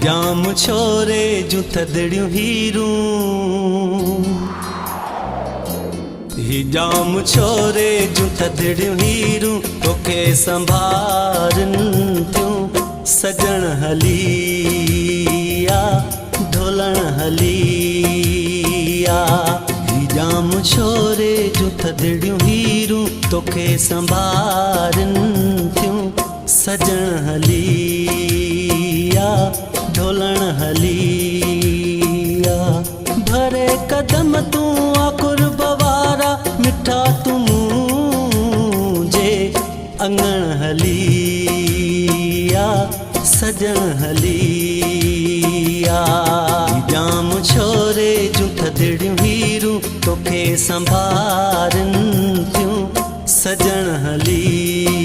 जाम छोरे जूं थदड़ियूं हीरूं, ही जाम छोरे जूं थदड़ियूं हीरूं, तोखे संभारन थियूं सजण हलिया ढोलण हलिया। ही जाम छोरे जूं थदड़ियूं हीरूं, तोखे संभारन थियूं सजण हलिया ढोलण हलिया। भरे कदम तूं आकुर बवारा, मिठा तूं मुझे अंगण हलिया सजण हलिया। जाम छोरे जूं थदड़ियूं हीरूं, तोखे संभारन थियूं सजण हलिया।